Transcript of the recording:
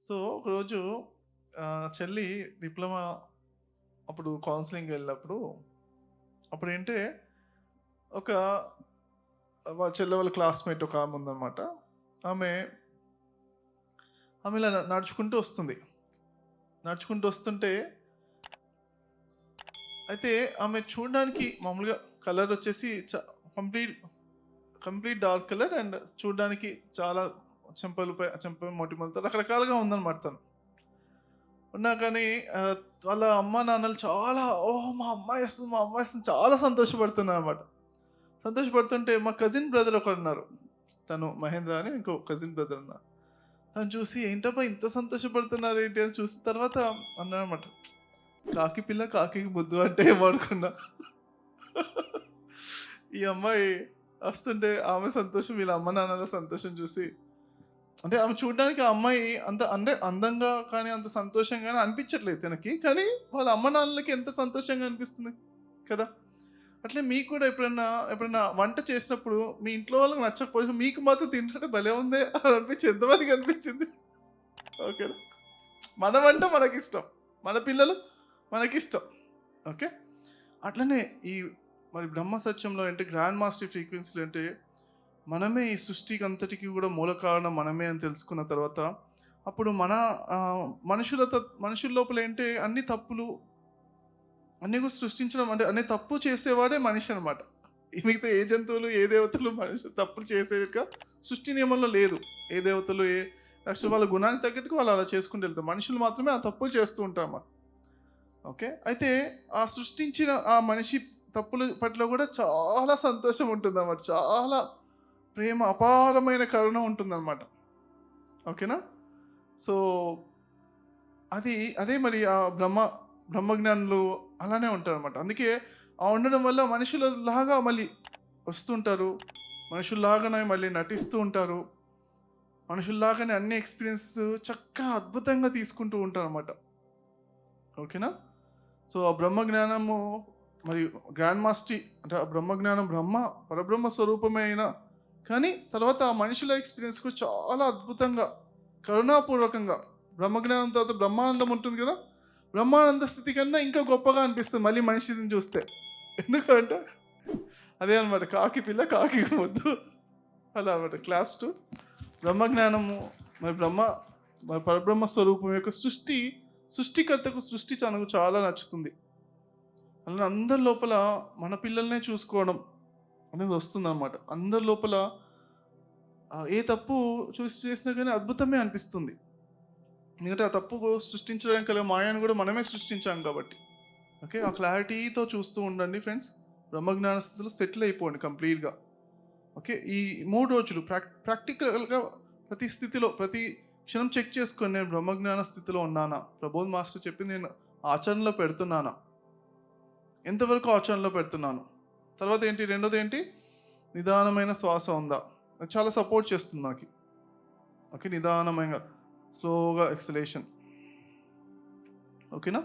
So, ఒకరోజు చెల్లి diploma అప్పుడు కౌన్సెలింగ్‌కి వెళ్ళినప్పుడు, అప్పుడేంటే ఒక వాళ్ళ చెల్లె వాళ్ళ క్లాస్‌మేట్ ఒక ఆమె ఉందన్నమాట. ఆమె, ఆమె ఇలా నడుచుకుంటూ వస్తుంది. నడుచుకుంటూ వస్తుంటే అయితే ఆమె చూడడానికి మామూలుగా కలర్ వచ్చేసి complete complete dark colour and చూడడానికి చాలా చెంపలు మొటిమలతో రకరకాలుగా ఉందన్నమాట తను. ఉన్నా కానీ వాళ్ళ అమ్మా నాన్నలు చాలా మా అమ్మాయి వస్తుంది, మా అమ్మాయి వస్తుంది చాలా సంతోషపడుతున్నారనమాట. సంతోషపడుతుంటే మా కజిన్ బ్రదర్ ఒకరున్నారు. తను మహేంద్ర అని ఇంకో కజిన్ బ్రదర్ ఉన్నారు. తను చూసి ఏంటబ్బా ఇంత సంతోషపడుతున్నారు ఏంటి అని చూసిన తర్వాత అన్నాడనమాట. కాకి పిల్ల కాకికి బుద్ధు అంటే ఏమనుకున్నా. ఈ అమ్మాయి వస్తుంటే ఆమె సంతోషం వీళ్ళ అమ్మ నాన్నల సంతోషం చూసి అంటే ఆమె చూడడానికి ఆ అమ్మాయి అంత అంటే అందంగా కానీ అంత సంతోషంగానే అనిపించట్లేదు తనకి. కానీ వాళ్ళ అమ్మ నాన్నలకి ఎంత సంతోషంగా అనిపిస్తుంది కదా! అట్లే మీకు కూడా ఎప్పుడన్నా వంట చేసినప్పుడు మీ ఇంట్లో వాళ్ళకి నచ్చకపోతే మీకు మాత్రం తింటుంటే భలే ఉందే అని అనిపించి ఎంతమందికి అనిపించింది? ఓకేనా? మన వంట మనకిష్టం. మన పిల్లలు మనకిష్టం. ఓకే. అట్లనే ఈ మరి బ్రహ్మ సత్యంలో అంటే గ్రాండ్ మాస్టర్ ఫ్రీక్వెన్సీలో అంటే మనమే ఈ సృష్టికి అంతటికి కూడా మూల కారణం మనమే అని తెలుసుకున్న తర్వాత అప్పుడు మన మనుషుల లోపల ఏంటి అన్ని తప్పులు అన్నీ కూడా సృష్టించడం అంటే అన్ని తప్పు చేసేవాడే మనిషి అనమాట. మిగతా ఏ జంతువులు ఏ దేవతలు మనుషులు తప్పులు చేసేక సృష్టి నియమంలో లేదు. ఏ దేవతలు నెక్స్ట్ వాళ్ళ గుణానికి తగ్గట్టుగా వాళ్ళు అలా చేసుకుంటూ వెళ్తారు. మనుషులు మాత్రమే ఆ తప్పులు చేస్తూ ఉంటారు. ఓకే. అయితే ఆ సృష్టించిన ఆ మనిషి తప్పుల పట్ల కూడా చాలా సంతోషం ఉంటుందన్నమాట. చాలా ప్రేమ, అపారమైన కరుణ ఉంటుందన్నమాట. ఓకేనా? సో, అదే మరి ఆ బ్రహ్మజ్ఞానులు అలానే ఉంటారన్నమాట. అందుకే ఆ ఉండడం వల్ల మనుషులలాగా మళ్ళీ వస్తుంటారు. మనుషుల్లాగానే మళ్ళీ నటిస్తూ ఉంటారు. మనుషుల్లాగానే అన్ని ఎక్స్‌పీరియన్స్ చక్కగా అద్భుతంగా తీసుకుంటూ ఉంటారన్నమాట. ఓకేనా? సో, ఆ బ్రహ్మజ్ఞానము మరియు గ్రాండ్ మాస్టరీ అంటే ఆ బ్రహ్మజ్ఞానం పరబ్రహ్మ స్వరూపమే అయినా కానీ తర్వాత ఆ మనుషుల ఎక్స్‌పీరియన్స్ కూడా చాలా అద్భుతంగా, కరుణాపూర్వకంగా బ్రహ్మజ్ఞానం తర్వాత బ్రహ్మానందం ఉంటుంది కదా! బ్రహ్మానంద స్థితి కన్నా ఇంకా గొప్పగా అనిపిస్తుంది మళ్ళీ మనిషిని చూస్తే. ఎందుకంటే అదే అనమాట కాకి పిల్ల కాకికి ముద్దు. అలా అనమాట. క్లాస్ 2 బ్రహ్మజ్ఞానము మరి పరబ్రహ్మ స్వరూపం యొక్క సృష్టికర్తకు సృష్టి తనకు చాలా నచ్చుతుంది. అలా అందరి లోపల మన పిల్లల్నే చూసుకోవడం అనేది వస్తుందనమాట. అందరి లోపల ఏ తప్పు చేసినా కానీ అద్భుతమే అనిపిస్తుంది. ఎందుకంటే ఆ తప్పు సృష్టించడానికి గల మాయను కూడా మనమే సృష్టించాం కాబట్టి. ఓకే. ఆ క్లారిటీతో చూస్తూ ఉండండి ఫ్రెండ్స్. బ్రహ్మజ్ఞాన స్థితిలో సెటిల్ అయిపోండి కంప్లీట్‌గా. ఓకే. ఈ 3 రోజులు ప్రాక్టికల్‌గా ప్రతి స్థితిలో ప్రతి క్షణం చెక్ చేసుకోండి. నేను బ్రహ్మజ్ఞాన స్థితిలో ఉన్నానా? ప్రబోధ్ మాస్టర్ చెప్పింది నేను ఆచరణలో పెడుతున్నానా? ఎంతవరకు ఆచరణలో పెడుతున్నాను? తర్వాత ఏంటి? రెండోదేంటి? నిదానమైన శ్వాస ఉందా? అది చాలా సపోర్ట్ చేస్తుంది నాకి. ఓకే. నిదానమైన స్లోగా ఎక్సలేషన్. ఓకేనా?